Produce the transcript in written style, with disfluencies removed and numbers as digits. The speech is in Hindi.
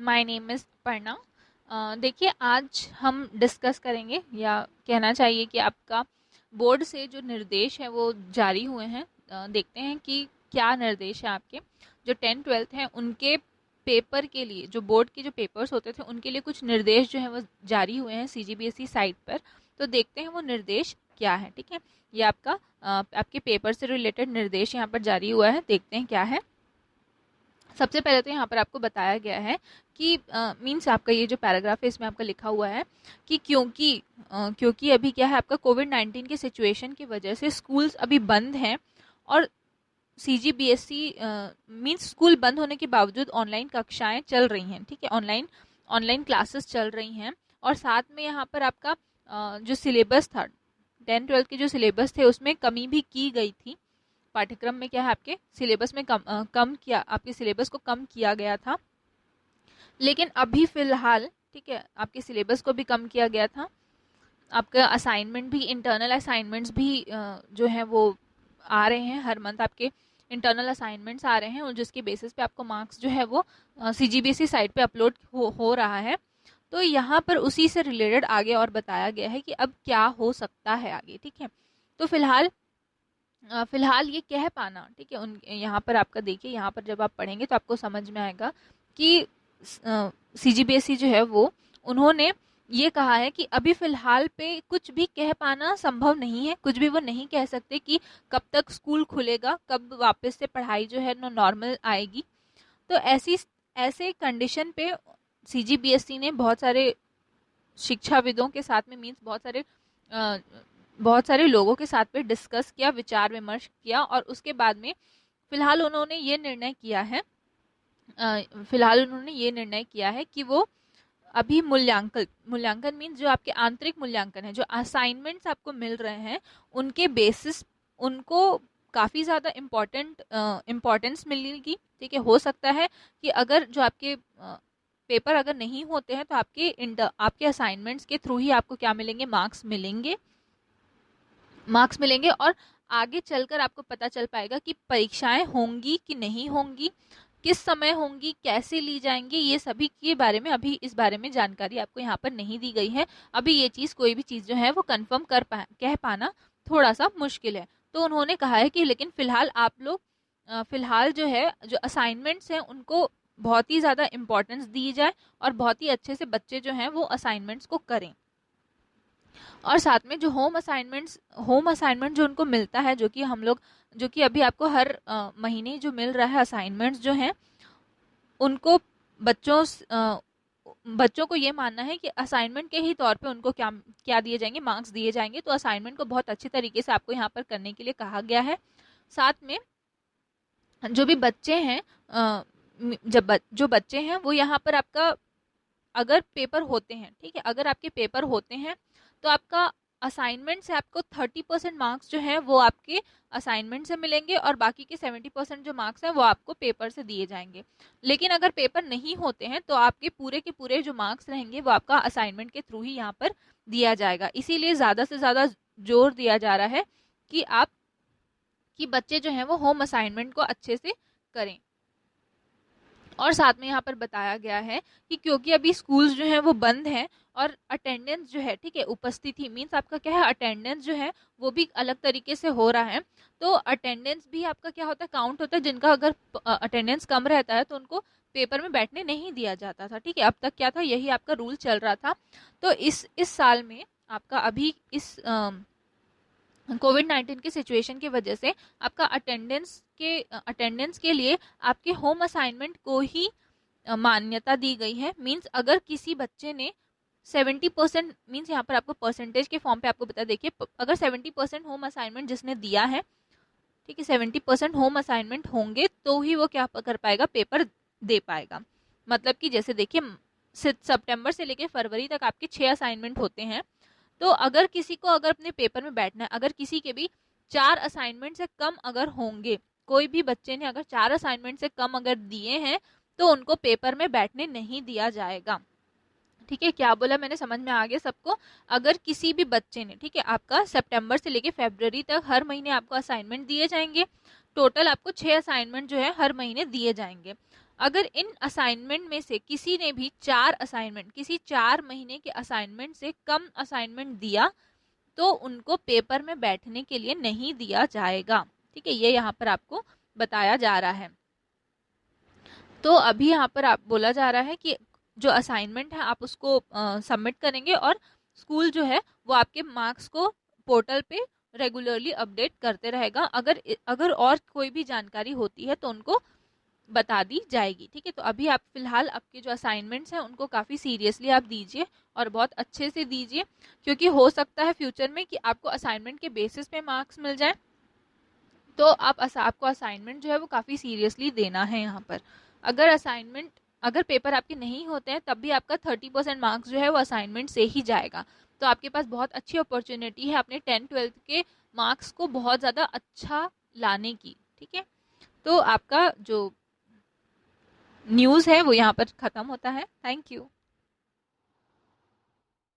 My name is Parna. देखिए, आज हम डिस्कस करेंगे या कहना चाहिए कि आपका बोर्ड से जो निर्देश है वो जारी हुए हैं। देखते हैं कि क्या निर्देश है आपके जो 10th 12th हैं उनके पेपर के लिए। जो बोर्ड के जो पेपर्स होते थे उनके लिए कुछ निर्देश जो है वो जारी हुए हैं सीजीबीएसई साइट पर। तो देखते हैं वो निर्देश क्या है। ठीक है, ये आपका आपके पेपर से रिलेटेड निर्देश यहाँ पर जारी हुआ है। देखते हैं क्या है। सबसे पहले तो यहाँ पर आपको बताया गया है कि मीन्स आपका ये जो पैराग्राफ है इसमें आपका लिखा हुआ है कि क्योंकि अभी क्या है, आपका कोविड-19 के सिचुएशन की वजह से स्कूल्स अभी बंद हैं और सीजीबीएसई मीन्स स्कूल बंद होने के बावजूद ऑनलाइन कक्षाएं चल रही हैं। ठीक है, ऑनलाइन ऑनलाइन क्लासेस चल रही हैं और साथ में यहाँ पर आपका जो सिलेबस था 10th 12th के जो सिलेबस थे उसमें कमी भी की गई थी। पाठ्यक्रम में क्या है, आपके सिलेबस में कम किया, आपके सिलेबस को कम किया गया था। लेकिन अभी फिलहाल ठीक है, आपके सिलेबस को भी कम किया गया था। आपका असाइनमेंट भी, इंटरनल असाइनमेंट्स भी जो है वो आ रहे हैं। हर मंथ आपके इंटरनल असाइनमेंट्स आ रहे हैं और जिसके बेसिस पे आपको मार्क्स जो है वो सीजीबीएसई साइट पे अपलोड हो रहा है। तो यहाँ पर उसी से रिलेटेड आगे और बताया गया है कि अब क्या हो सकता है आगे। ठीक है, तो फिलहाल ये कह पाना, ठीक है, उन यहाँ पर आपका देखिए, यहाँ पर जब आप पढ़ेंगे तो आपको समझ में आएगा कि सीजीबीएसई जो है वो उन्होंने ये कहा है कि अभी फिलहाल पे कुछ भी कह पाना संभव नहीं है। कुछ भी वो नहीं कह सकते कि कब तक स्कूल खुलेगा, कब वापस से पढ़ाई जो है नॉर्मल आएगी। तो ऐसे कंडीशन पे सीजीबीएसई ने बहुत सारे शिक्षाविदों के साथ में, मीन्स बहुत सारे लोगों के साथ पे डिस्कस किया, विचार विमर्श किया और उसके बाद में फिलहाल उन्होंने ये निर्णय किया है कि वो अभी मूल्यांकन मीन्स जो आपके आंतरिक मूल्यांकन है, जो असाइनमेंट्स आपको मिल रहे हैं उनके बेसिस उनको काफ़ी ज़्यादा इम्पोर्टेंस मिलेगी। ठीक है, हो सकता है कि अगर जो आपके पेपर अगर नहीं होते हैं तो आपके असाइनमेंट्स के थ्रू ही आपको क्या मिलेंगे, मार्क्स मिलेंगे और आगे चलकर आपको पता चल पाएगा कि परीक्षाएं होंगी कि नहीं होंगी, किस समय होंगी, कैसे ली जाएंगी। ये सभी के बारे में अभी इस बारे में जानकारी आपको यहाँ पर नहीं दी गई है। अभी ये चीज़, कोई भी चीज़ जो है वो कंफर्म कह पाना थोड़ा सा मुश्किल है। तो उन्होंने कहा है कि लेकिन फिलहाल आप लोग फिलहाल जो है, जो असाइनमेंट्स हैं उनको बहुत ही ज़्यादा इम्पोर्टेंस दी जाए और बहुत ही अच्छे से बच्चे जो हैं वो असाइनमेंट्स को करें। और साथ में जो होम असाइनमेंट जो उनको मिलता है, जो कि अभी आपको हर महीने जो मिल रहा है असाइनमेंट्स जो हैं उनको बच्चों को ये मानना है कि असाइनमेंट के ही तौर पे उनको क्या क्या दिए जाएंगे, मार्क्स दिए जाएंगे। तो असाइनमेंट को बहुत अच्छी तरीके से आपको यहाँ पर करने के लिए कहा गया है। साथ में जो भी बच्चे हैं जो बच्चे हैं वो यहाँ पर आपका अगर पेपर होते हैं, ठीक है, अगर आपके पेपर होते हैं तो आपका असाइनमेंट से आपको 30% मार्क्स जो है वो आपके असाइनमेंट से मिलेंगे और बाकी के 70% जो मार्क्स हैं वो आपको पेपर से दिए जाएंगे। लेकिन अगर पेपर नहीं होते हैं तो आपके पूरे के पूरे जो मार्क्स रहेंगे वो आपका असाइनमेंट के थ्रू ही यहाँ पर दिया जाएगा। इसीलिए ज़्यादा से ज़्यादा जोर दिया जा रहा है कि बच्चे जो हैं वो होम असाइनमेंट को अच्छे से करें। और साथ में यहाँ पर बताया गया है कि क्योंकि अभी स्कूल्स जो हैं वो बंद हैं और अटेंडेंस जो है, ठीक है, उपस्थिति मीन्स आपका क्या है, अटेंडेंस जो है वो भी अलग तरीके से हो रहा है। तो अटेंडेंस भी आपका क्या होता है, काउंट होता है। जिनका अगर अटेंडेंस कम रहता है तो उनको पेपर में बैठने नहीं दिया जाता था। ठीक है, अब तक क्या था, यही आपका रूल चल रहा था। तो इस साल में आपका अभी इस कोविड-19 की सिचुएशन की वजह से आपका अटेंडेंस के लिए आपके होम असाइनमेंट को ही मान्यता दी गई है। मीन्स अगर किसी बच्चे ने 70%, मीन्स यहाँ पर आपको परसेंटेज के फॉर्म पे आपको बता, देखिए अगर 70% होम असाइनमेंट जिसने दिया है, ठीक है, 70% होम असाइनमेंट होंगे तो ही वो क्या कर पाएगा, पेपर दे पाएगा। मतलब कि जैसे देखिए, सितंबर से लेकर फरवरी तक आपके 6 असाइनमेंट होते हैं। तो अगर किसी को अगर अपने पेपर में बैठना है, अगर किसी के भी 4 असाइनमेंट से कम अगर होंगे, कोई भी बच्चे ने अगर 4 असाइनमेंट से कम अगर दिए हैं तो उनको पेपर में बैठने नहीं दिया जाएगा। ठीक है, क्या बोला मैंने, समझ में आ गया सबको। अगर किसी भी बच्चे ने, ठीक है, आपका सितंबर से लेकर फरवरी तक हर महीने आपको असाइनमेंट दिए जाएंगे। टोटल आपको 6 असाइनमेंट जो है हर महीने दिए जाएंगे। अगर इन असाइनमेंट में से किसी ने भी 4 असाइनमेंट, किसी 4 महीने के असाइनमेंट से कम असाइनमेंट दिया तो उनको पेपर में बैठने के लिए नहीं दिया जाएगा। ठीक है, ये यहाँ पर आपको बताया जा रहा है। तो अभी यहाँ पर आप बोला जा रहा है कि जो असाइनमेंट है आप उसको सबमिट करेंगे और स्कूल जो है वो आपके मार्क्स को पोर्टल पे रेगुलरली अपडेट करते रहेगा। अगर अगर और कोई भी जानकारी होती है तो उनको बता दी जाएगी। ठीक है, तो अभी आप फिलहाल आपके जो असाइनमेंट्स हैं उनको काफ़ी सीरियसली आप दीजिए और बहुत अच्छे से दीजिए, क्योंकि हो सकता है फ्यूचर में कि आपको असाइनमेंट के बेसिस पे मार्क्स मिल जाए। तो आपको असाइनमेंट जो है वो काफ़ी सीरियसली देना है यहाँ पर। अगर पेपर आपके नहीं होते हैं तब भी आपका 30% मार्क्स जो है वो असाइनमेंट से ही जाएगा। तो आपके पास बहुत अच्छी अपॉर्चुनिटी है अपने 10th-12th के मार्क्स को बहुत ज़्यादा अच्छा लाने की। ठीक है, तो आपका जो न्यूज़ है वो यहाँ पर ख़त्म होता है। Thank you.